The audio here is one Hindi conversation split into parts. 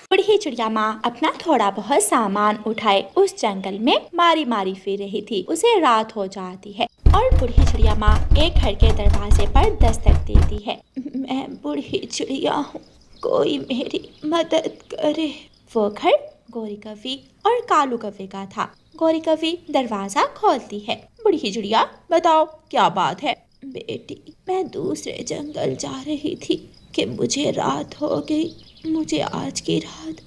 बूढ़ी चिड़िया माँ अपना थोड़ा बहुत सामान उठाए उस जंगल में मारी मारी फिर रही थी। उसे रात हो जाती है और बूढ़ी चिड़िया माँ एक घर के दरवाजे पर दस्तक देती है। मैं बूढ़ी चिड़िया हूँ, कोई मेरी मदद करे। वो घर गोरी कौवी और कालू कौवे का था। गोरी कौवी दरवाजा खोलती है। बूढ़ी चिड़िया, बताओ क्या बात है? बेटी, मैं दूसरे जंगल जा रही थी कि मुझे रात हो गई। मुझे आज की रात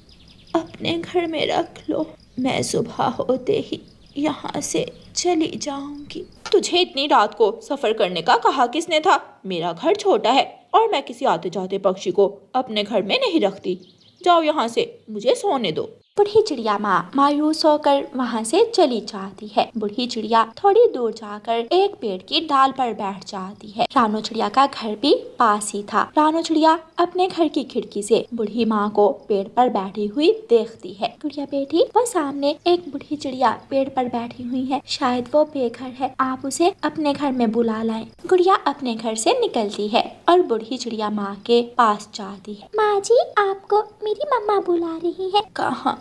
अपने घर में रख लो। मैं सुबह होते ही यहाँ से चली जाऊंगी। तुझे इतनी रात को सफर करने का कहा किसने था? मेरा घर छोटा है और मैं किसी आते जाते पक्षी को अपने घर में नहीं रखती। जाओ यहाँ से, मुझे सोने दो। बूढ़ी चिड़िया माँ मायूस होकर वहाँ से चली जाती है। बूढ़ी चिड़िया थोड़ी दूर जाकर एक पेड़ की डाल पर बैठ जाती है। रानू चिड़िया का घर भी पास ही था। रानू चिड़िया अपने घर की खिड़की से बूढ़ी माँ को पेड़ पर बैठी हुई देखती है। गुड़िया बेटी, वो सामने एक बूढ़ी चिड़िया पेड़ पर बैठी हुई है। शायद वो बेघर है, आप उसे अपने घर में बुला लाएं। गुड़िया अपने घर से निकलती है और बूढ़ी चिड़िया माँ के पास जाती है। माँ जी, आपको मेरी मम्मा बुला रही है।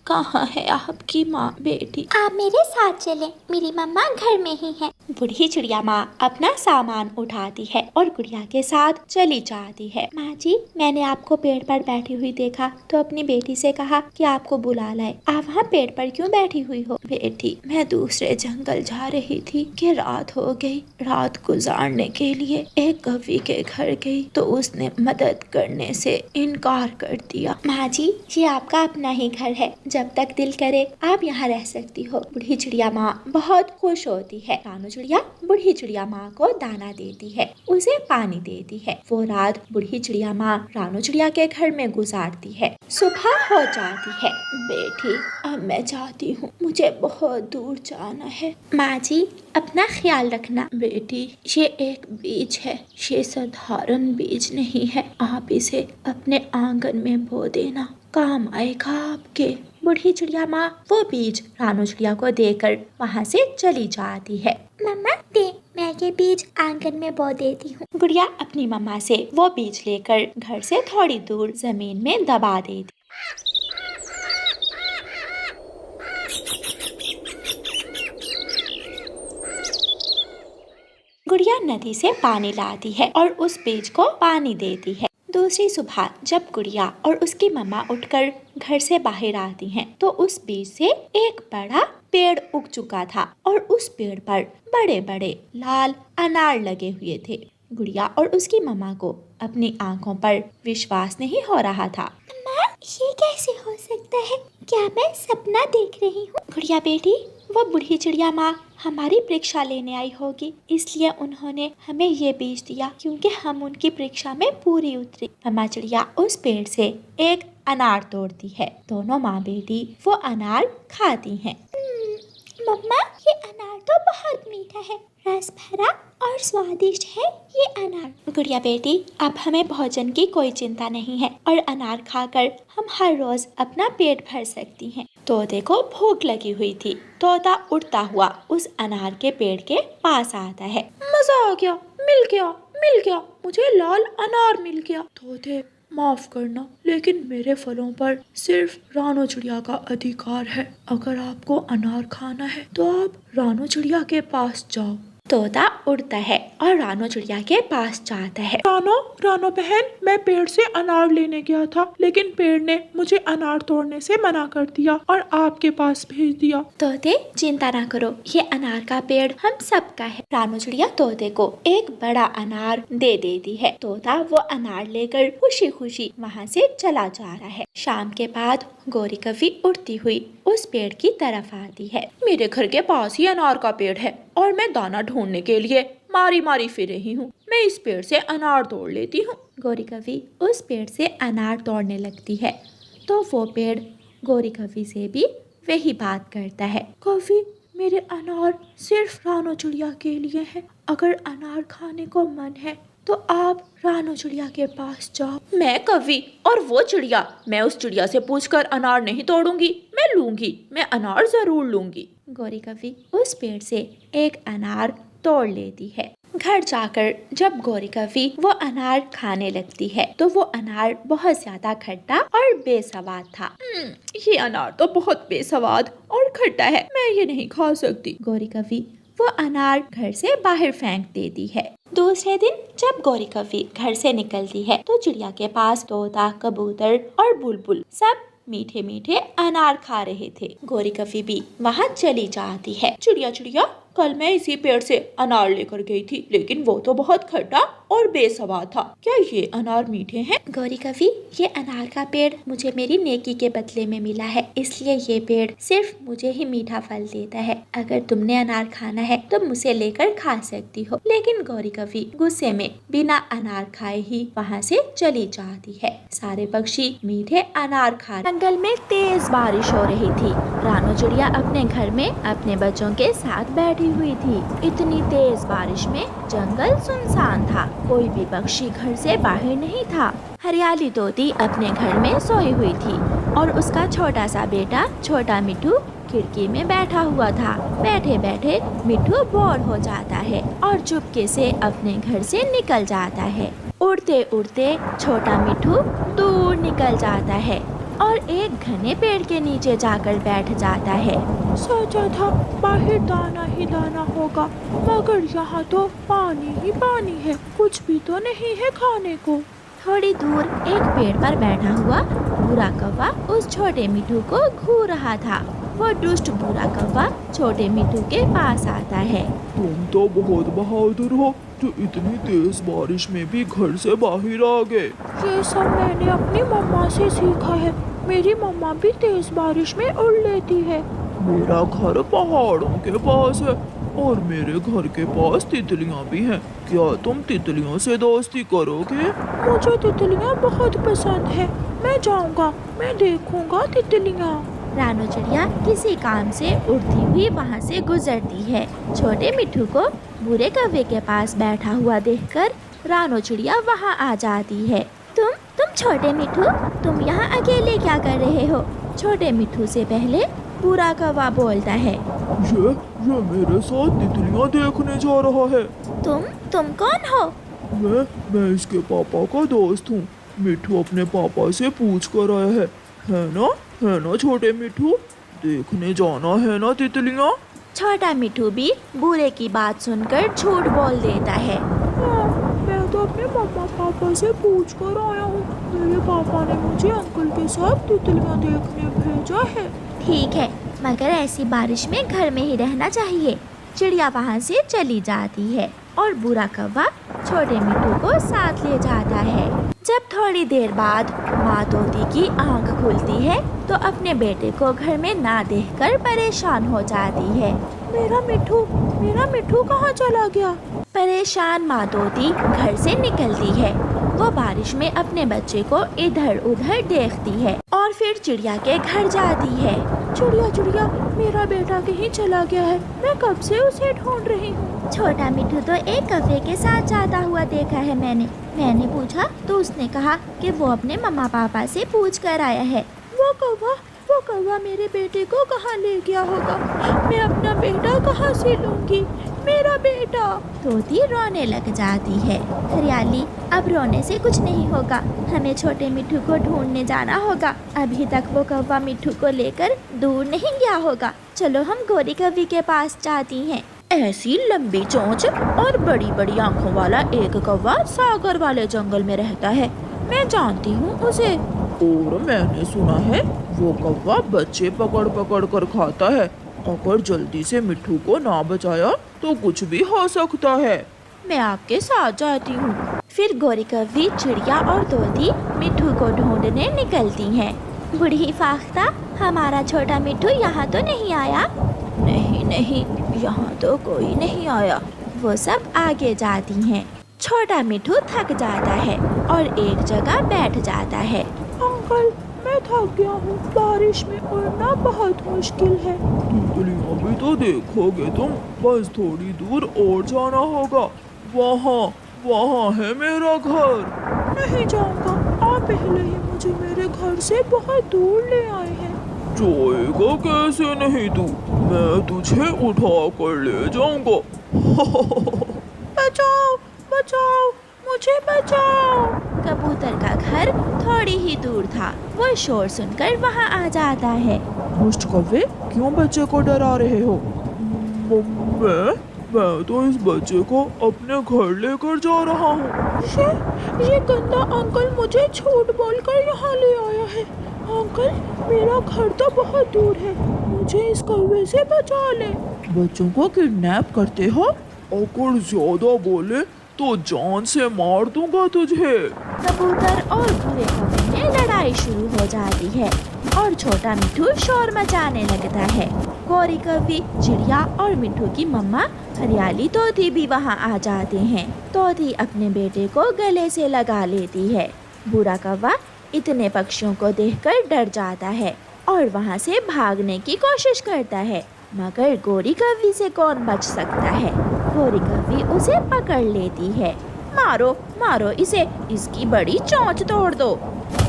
कहाँ है आपकी माँ? बेटी, आप मेरे साथ चलें, मेरी मम्मा घर में ही है। बूढ़ी चिड़िया माँ अपना सामान उठाती है और गुड़िया के साथ चली जाती है। माँ जी, मैंने आपको पेड़ पर बैठी हुई देखा तो अपनी बेटी से कहा कि आपको बुला लाए। आप वहाँ पेड़ पर क्यों बैठी हुई हो? बेटी, मैं दूसरे जंगल जा रही थी कि रात हो गई। रात गुजारने के लिए एक कौवी के घर गई तो उसने मदद करने से इनकार कर दिया। माँ जी, ये आपका अपना ही घर है, जब तक दिल करे आप यहाँ रह सकती हो। बूढ़ी चिड़िया माँ बहुत खुश होती है। रानू चिड़िया बूढ़ी चिड़िया माँ को दाना देती है, उसे पानी देती है। वो रात बूढ़ी चिड़िया माँ रानू चिड़िया के घर में गुजारती है। सुबह हो जाती है। बेटी, अब मैं जाती हूँ, मुझे बहुत दूर जाना है। माँ जी, अपना ख्याल रखना। बेटी, ये एक बीज है, ये साधारण बीज नहीं है। आप इसे अपने आंगन में बो देना, काम आएगा आपके। बूढ़ी चिड़िया माँ वो बीज रानू चिड़िया को देकर वहाँ से चली जाती है। मम्मा दे, मैं ये बीज आंगन में बो देती हूँ। गुड़िया अपनी मम्मा से वो बीज लेकर घर से थोड़ी दूर जमीन में दबा देती। गुड़िया नदी से पानी लाती है और उस बीज को पानी देती है। दूसरी सुबह जब गुड़िया और उसकी मम्मा उठकर घर से बाहर आती हैं, तो उस बीज से एक बड़ा पेड़ उग चुका था और उस पेड़ पर बड़े बड़े लाल अनार लगे हुए थे। गुड़िया और उसकी मम्मा को अपनी आंखों पर विश्वास नहीं हो रहा था। ये कैसे हो सकता है? क्या मैं सपना देख रही हूँ? गुड़िया बेटी, वो बूढ़ी चिड़िया माँ हमारी परीक्षा लेने आई होगी, इसलिए उन्होंने हमें ये बीज दिया क्योंकि हम उनकी परीक्षा में पूरी उतरी। मम्मा चिड़िया उस पेड़ से एक अनार तोड़ती है। दोनों माँ बेटी वो अनार खाती हैं। मम्मा, ये अनार तो बहुत मीठा है, रस भरा और स्वादिष्ट है ये अनार। गुड़िया बेटी, अब हमें भोजन की कोई चिंता नहीं है और अनार खाकर हम हर रोज अपना पेट भर सकती हैं। तोते को भूख लगी हुई थी। तोता उड़ता हुआ उस अनार के पेड़ के पास आता है। मजा आ गया, मिल गया, मुझे लाल अनार मिल गया। तोते, माफ करना, लेकिन मेरे फलों पर सिर्फ रानू चिड़िया का अधिकार है। अगर आपको अनार खाना है तो आप रानू चिड़िया के पास जाओ। तोता उड़ता है और रानू चिड़िया के पास जाता है। रानो बहन, मैं पेड़ से अनार लेने गया था, लेकिन पेड़ ने मुझे अनार तोड़ने से मना कर दिया और आपके पास भेज दिया। तोते, चिंता ना करो, ये अनार का पेड़ हम सबका है। रानू चिड़िया तोते को एक बड़ा अनार दे देती है। तोता वो अनार लेकर खुशी खुशी वहाँ से चला जा रहा है। शाम के बाद गोरी कौवी उड़ती हुई उस पेड़ की तरफ आती है। मेरे घर के पास ही अनार का पेड़ है और मैं दाना ढूंढने के लिए मारी मारी फिर रही हूँ। मैं इस पेड़ से अनार तोड़ लेती हूँ। गोरी कौवी उस पेड़ से अनार तोड़ने लगती है तो वो पेड़ गोरी कौवी से भी वही बात करता है। कौवी, मेरे अनार सिर्फ रानू चिड़िया के लिए है। अगर अनार खाने को मन है तो आप रानू चिड़िया के पास जाओ। मैं कौवी और वो चिड़िया, मैं उस चिड़िया से पूछकर अनार नहीं तोड़ूंगी, मैं लूंगी, मैं अनार जरूर लूंगी। गोरी कौवी उस पेड़ से एक अनार तोड़ लेती है। घर जाकर जब गौरी कवि वो अनार खाने लगती है तो वो अनार बहुत ज्यादा खट्टा और बेस्वाद था। ये अनार तो बहुत बेस्वाद और खट्टा है, मैं ये नहीं खा सकती। गौरी कवि वो अनार घर से बाहर फेंक देती है। दूसरे दिन जब गौरी कवि घर से निकलती है तो चिड़िया के पास तोता, कबूतर और बुलबुल सब मीठे मीठे अनार खा रहे थे। गौरी कवि भी वहाँ चली जाती है। चिड़िया चिड़िया, कल मैं इसी पेड़ से अनार लेकर गई थी, लेकिन वो तो बहुत खट्टा और बेस्वाद था। क्या ये अनार मीठे हैं? गौरी कवि, ये अनार का पेड़ मुझे मेरी नेकी के बदले में मिला है, इसलिए ये पेड़ सिर्फ मुझे ही मीठा फल देता है। अगर तुमने अनार खाना है तो मुझे लेकर खा सकती हो। लेकिन गौरी कवि गुस्से में बिना अनार खाए ही वहाँ से चली जाती है। सारे पक्षी मीठे अनार खा। जंगल में तेज बारिश हो रही थी। रानो चिड़िया अपने घर में अपने बच्चों के साथ बैठी हुई थी। इतनी तेज बारिश में जंगल सुनसान था, कोई भी पक्षी घर से बाहर नहीं था। हरियाली तोती अपने घर में सोई हुई थी और उसका छोटा सा बेटा छोटा मिट्ठू खिड़की में बैठा हुआ था। बैठे बैठे मिट्ठू बोर हो जाता है और चुपके से अपने घर से निकल जाता है। उड़ते उड़ते छोटा मिट्ठू दूर निकल जाता है और एक घने पेड़ के नीचे जाकर बैठ जाता है। सोचा था बाहर दाना ही दाना होगा, मगर यहाँ तो पानी ही पानी है, कुछ भी तो नहीं है खाने को। थोड़ी दूर एक पेड़ पर बैठा हुआ भूरा कौवा उस छोटे मिट्ठू को घूर रहा था। वो दुष्ट भूरा कौवा छोटे मिट्ठू के पास आता है। तुम तो बहुत बहादुर हो जो इतनी तेज बारिश में भी घर से बाहर आ गए। ये सब मैंने अपनी मम्मा से सीखा है। मेरी मम्मा भी तेज बारिश में उड़ लेती है। मेरा घर पहाड़ों के पास है और मेरे घर के पास तितलियां भी हैं। क्या तुम तितलियों से दोस्ती करोगे? मुझे तितलियां बहुत पसंद है। मैं जाऊंगा, मैं देखूंगा तितलियां। रानो चिड़िया किसी काम से उड़ती हुई वहाँ से गुजरती है। छोटे मिट्ठू को भूरे कौवे के पास बैठा हुआ देखकर रानो चिड़िया वहाँ आ जाती है। तुम छोटे मिट्ठू, तुम यहाँ अकेले क्या कर रहे हो? छोटे मिट्ठू से पहले भूरा कौवा बोलता है। ये मेरे साथ तितलियां देखने जा रहा है। तुम कौन हो? मैं इसके पापा का दोस्त हूँ। मिट्ठू अपने पापा से पूछ कर आया है ना छोटे मिट्ठू? देखने जाना है ना तितलियां? छोटा मिट्ठू भी बूढ़े की बात सुनकर झूठ बोल देता है। मैं तो अपने मम्मा पापा से पूछ कर आया हूँ। मेरे पापा ने मुझे अंकल के साथ तितलियां देखने भेजा है। ठीक है, मगर ऐसी बारिश में घर में ही रहना चाहिए। चिड़िया वहाँ से चली जाती है और भूरा कौवा छोटे मिट्ठू को साथ ले जाता है। जब थोड़ी देर बाद माँ तोती की आंख खुलती है तो अपने बेटे को घर में ना देखकर परेशान हो जाती है। मेरा मिट्ठू कहाँ चला गया? परेशान माँ तोती घर से निकलती है। वो बारिश में अपने बच्चे को इधर उधर देखती है और फिर चिड़िया के घर जाती है। चिड़िया, मेरा बेटा कहीं चला गया है। मैं कब से उसे ढूंढ रही हूँ। छोटा मिट्ठू तो एक कौवे के साथ जाता हुआ देखा है मैंने पूछा तो उसने कहा कि वो अपने मम्मा पापा से पूछ कर आया है। वो कौवा मेरे बेटे को कहाँ ले गया होगा? मैं अपना बेटा कहाँ से लूँगी? मेरा बेटा। तोती रोने लग जाती है। हरियाली, अब रोने से कुछ नहीं होगा, हमें छोटे मिट्ठू को ढूंढने जाना होगा। अभी तक वो कौवा मिट्ठू को लेकर दूर नहीं गया होगा। चलो हम गौरी कवि के पास जाती हैं। ऐसी लंबी चोंच और बड़ी बड़ी आंखों वाला एक कौवा सागर वाले जंगल में रहता है। मैं जानती हूँ उसे। और मैंने सुना है वो कौवा बच्चे पकड़ कर खाता है। अगर जल्दी से मिट्ठू को ना बचाया तो कुछ भी हो सकता है। मैं आपके साथ जाती हूँ। फिर गौरी कवि, चिड़िया और तोती मिट्ठू को ढूंढने निकलती हैं। बूढ़ी फाख्ता, हमारा छोटा मिट्ठू यहाँ तो नहीं आया? नहीं, यहाँ तो कोई नहीं आया। वो सब आगे जाती हैं। छोटा मिट्ठू थक जाता है और एक जगह बैठ जाता है। अंकल, मैं थक गया हूँ। बारिश में उड़ना बहुत मुश्किल है। तितलियां भी तो देखोगे तुम, बस थोड़ी दूर और जाना होगा। वहाँ है मेरा घर। नहीं जाऊँगा, आप पहले ही मुझे मेरे घर से बहुत दूर ले आए हैं। जाएगा कैसे नहीं तू? मैं तुझे उठा कर ले जाऊंगा। बचाओ बचाओ, मुझे बचाओ। कबूतर का घर थोड़ी ही दूर था। वो शोर सुनकर वहाँ आ जाता है। दुष्ट कौवे, क्यों बच्चे को डरा रहे हो? मैं तो इस बच्चे को अपने घर लेकर जा रहा हूँ। ये गंदा अंकल मुझे झूठ बोलकर यहाँ ले आया है। अंकल, मेरा घर तो बहुत दूर है, मुझे इस कौवे से बचा ले। बच्चों को किडनैप करते हो? अगर ज्यादा बोले तो जान से मार दूंगा तुझे। कबूतर और भूरे कौवे में लड़ाई शुरू हो जाती है और छोटा मिट्ठू शोर मचाने लगता है। गौरी कौवी, चिड़िया और मिट्ठू की मम्मा हरियाली तोती भी वहाँ आ जाते हैं। तोती अपने बेटे को गले से लगा लेती है। बूढ़ा कौवा इतने पक्षियों को देखकर डर जाता है और वहाँ से भागने की कोशिश करता है, मगर गोरी कौवी से कौन बच सकता है। गोरी कौवी उसे पकड़ लेती है। मारो मारो इसे, इसकी बड़ी चोंच तोड़ दो।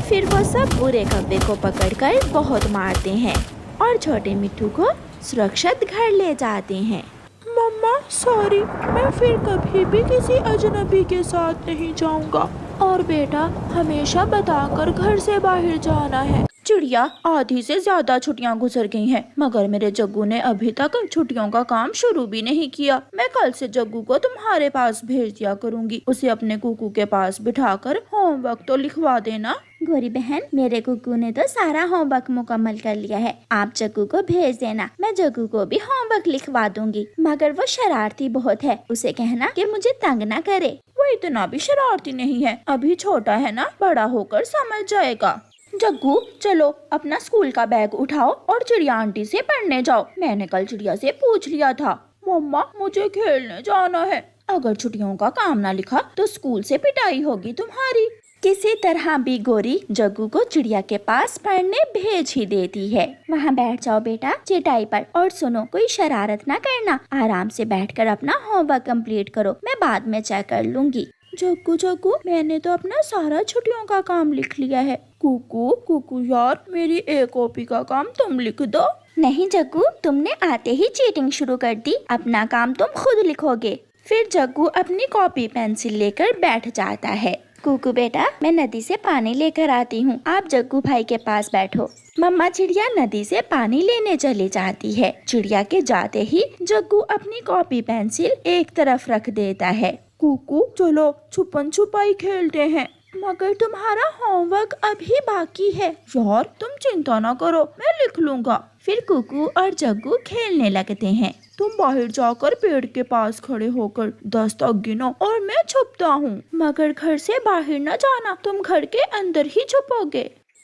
फिर वो सब बुरे कौवे को पकड़कर बहुत मारते हैं और छोटे मिट्ठू को सुरक्षित घर ले जाते हैं। मम्मा सॉरी, मैं फिर कभी भी किसी अजनबी के साथ नहीं जाऊंगा। और बेटा, हमेशा बताकर घर से बाहर जाना है। चिड़िया, आधी से ज्यादा छुट्टियां गुजर गई हैं, मगर मेरे जग्गू ने अभी तक छुट्टियों का काम शुरू भी नहीं किया। मैं कल से जग्गू को तुम्हारे पास भेज दिया करूंगी। उसे अपने कुकू के पास बिठाकर होमवर्क तो लिखवा देना। गोरी बहन, मेरे कुकू ने तो सारा होमवर्क मुकम्मल कर लिया है। आप जग्गू को भेज देना, मैं जग्गू को भी होमवर्क लिखवा दूंगी। मगर वो शरारती बहुत है, उसे कहना कि मुझे तंग न करे। वो इतना भी शरारती नहीं है, अभी छोटा है ना, बड़ा होकर समझ जाएगा। जग्गू, चलो अपना स्कूल का बैग उठाओ और चिड़िया आंटी से पढ़ने जाओ। मैंने कल चिड़िया से पूछ लिया था। मम्मा, मुझे खेलने जाना है। अगर छुट्टियों का काम ना लिखा तो स्कूल से पिटाई होगी तुम्हारी। किसी तरह भी गोरी जग्गू को चिड़िया के पास पढ़ने भेज ही देती है। वहाँ बैठ जाओ बेटा चटाई पर, और सुनो, कोई शरारत ना करना, आराम से बैठकर अपना होमवर्क कंप्लीट करो, मैं बाद में चेक कर लूंगी। जग्गू जग्गू, मैंने तो अपना सारा छुट्टियों का काम लिख लिया है। कुकू कुकू यार, मेरी एक कॉपी का काम तुम लिख दो। नहीं जग्गू, तुमने आते ही चीटिंग शुरू कर दी, अपना काम तुम खुद लिखोगे। फिर जग्गू अपनी कॉपी पेंसिल लेकर बैठ जाता है। कुकू बेटा, मैं नदी से पानी लेकर आती हूँ, आप जग्गू भाई के पास बैठो। मम्मा चिड़िया नदी से पानी लेने चली जाती है। चिड़िया के जाते ही जग्गू अपनी कॉपी पेंसिल एक तरफ रख देता है। कुकू, चलो छुपन छुपाई खेलते हैं। मगर तुम्हारा होमवर्क अभी बाकी है। यार, तुम चिंता ना करो, मैं लिख लूंगा। फिर कुकू और जग्गू खेलने लगते हैं। तुम बाहर जाकर पेड़ के पास खड़े होकर 10 तक गिनो और मैं छुपता हूँ। मगर घर से बाहर न जाना, तुम घर के अंदर ही छुपोगे।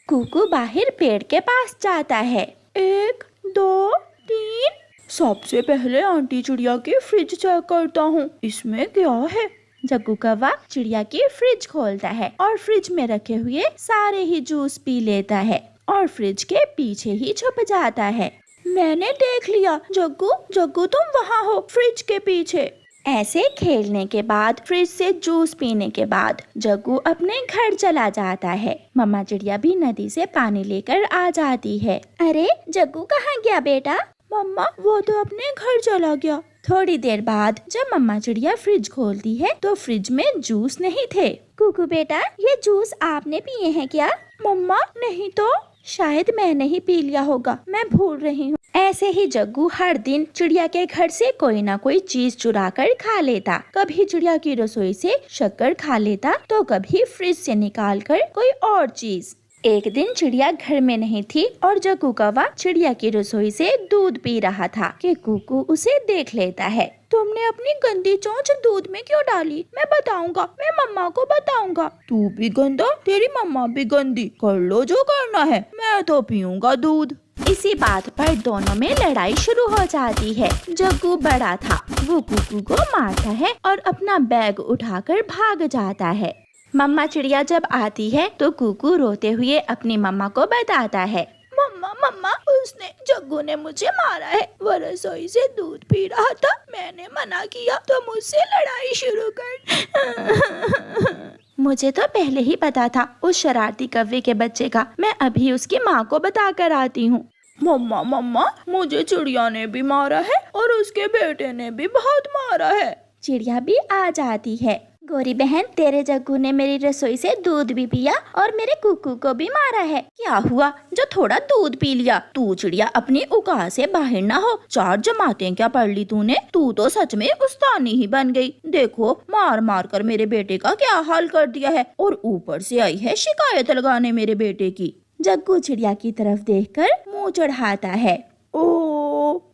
कुकू बाहर पेड़ के पास जाता है। 1 2 3। सबसे पहले आंटी चिड़िया की फ्रिज चेक करता हूँ, इसमें क्या है। जग्गू कौवा चिड़िया की फ्रिज खोलता है और फ्रिज में रखे हुए सारे ही जूस पी लेता है और फ्रिज के पीछे ही छुप जाता है। मैंने देख लिया। जग्गू जग्गू, तुम वहाँ हो, फ्रिज के पीछे। ऐसे खेलने के बाद, फ्रिज से जूस पीने के बाद जग्गू अपने घर चला जाता है। मम्मा चिड़िया भी नदी से पानी लेकर आ जाती है। अरे जग्गू कहाँ गया बेटा? मम्मा, वो तो अपने घर चला गया। थोड़ी देर बाद जब मम्मा चिड़िया फ्रिज खोलती है तो फ्रिज में जूस नहीं थे। कुकू बेटा, ये जूस आपने पिए हैं क्या? मम्मा, नहीं तो। शायद मैंने ही पी लिया होगा, मैं भूल रही हूँ। ऐसे ही जग्गू हर दिन चिड़िया के घर से कोई ना कोई चीज चुरा कर खा लेता। कभी चिड़िया की रसोई से शक्कर खा लेता तो कभी फ्रिज से निकाल कर कोई और चीज। एक दिन चिड़िया घर में नहीं थी और जग्गू कौवा चिड़िया की रसोई से दूध पी रहा था कि कुकू उसे देख लेता है। तुमने अपनी गंदी चोंच दूध में क्यों डाली? मैं बताऊंगा, मैं मम्मा को बताऊंगा। तू भी गंदा, तेरी मम्मा भी गंदी, कर लो जो करना है, मैं तो पीऊंगा दूध। इसी बात पर दोनों में लड़ाई शुरू हो जाती है। जग्गू बड़ा था, वो कुकू को मारता है और अपना बैग उठाकर भाग जाता है। मम्मा चिड़िया जब आती है तो कुकू रोते हुए अपनी मम्मा को बताता है। मम्मा मम्मा, उसने जग्गू ने मुझे मारा है, वो रसोई से दूध पी रहा था, मैंने मना किया तो मुझसे लड़ाई शुरू कर। मुझे तो पहले ही पता था उस शरारती कौवे के बच्चे का, मैं अभी उसकी माँ को बता कर आती हूँ। मम्मा मम्मा, मुझे चिड़िया ने भी मारा है और उसके बेटे ने भी बहुत मारा है। चिड़िया भी आ जाती है। गोरी बहन, तेरे जग्गू ने मेरी रसोई से दूध भी पिया और मेरे कुकू को भी मारा है। क्या हुआ जो थोड़ा दूध पी लिया? तू चिड़िया अपनी औकात से बाहर ना हो। 4 जमातें क्या पढ़ ली तूने? तू तो सच में उस्तानी ही बन गई। देखो मार मार कर मेरे बेटे का क्या हाल कर दिया है, और ऊपर से आई है शिकायत लगाने मेरे बेटे की। जग्गू चिड़िया की तरफ देखकर मुंह चढ़ाता है। ओ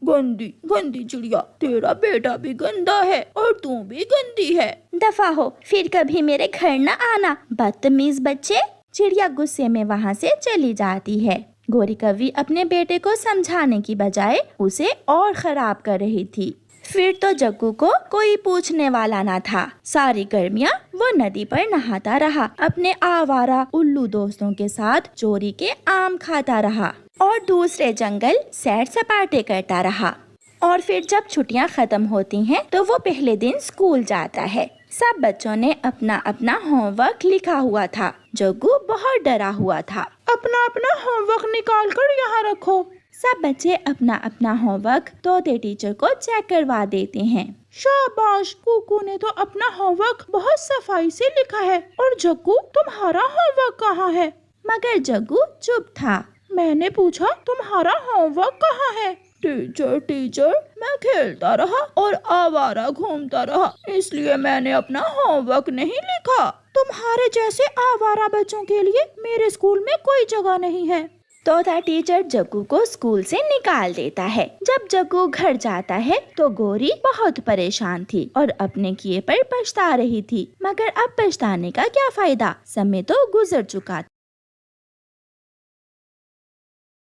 गंदी गंदी चिड़िया, तेरा बेटा भी गंदा है और तू भी गंदी है। दफा हो, फिर कभी मेरे घर न आना, बदतमीज बच्चे। चिड़िया गुस्से में वहाँ से चली जाती है। गोरी कौवी अपने बेटे को समझाने की बजाय उसे और खराब कर रही थी। फिर तो जग्गू को कोई पूछने वाला न था। सारी गर्मियाँ वो नदी पर नहाता रहा, अपने आवारा उल्लू दोस्तों के साथ चोरी के आम खाता रहा और दूसरे जंगल सैर सपाटे करता रहा। और फिर जब छुट्टियां खत्म होती हैं तो वो पहले दिन स्कूल जाता है। सब बच्चों ने अपना अपना होमवर्क लिखा हुआ था। जग्गू बहुत डरा हुआ था। अपना अपना होमवर्क निकाल कर यहाँ रखो। सब बच्चे अपना अपना होमवर्क तोते टीचर को चेक करवा देते हैं। शाबाश, कुकू ने तो अपना होमवर्क बहुत सफाई से लिखा है। और जग्गू, तुम्हारा होमवर्क कहाँ है? मगर जग्गू चुप था। मैंने पूछा तुम्हारा होमवर्क कहाँ है? टीचर टीचर, मैं खेलता रहा और आवारा घूमता रहा, इसलिए मैंने अपना होमवर्क नहीं लिखा। तुम्हारे जैसे आवारा बच्चों के लिए मेरे स्कूल में कोई जगह नहीं है। तोता टीचर जग्गू को स्कूल से निकाल देता है। जब जग्गू घर जाता है तो गोरी बहुत परेशान थी और अपने किए पर पछता रही थी। मगर अब पछताने का क्या फायदा, समय तो गुजर चुका था।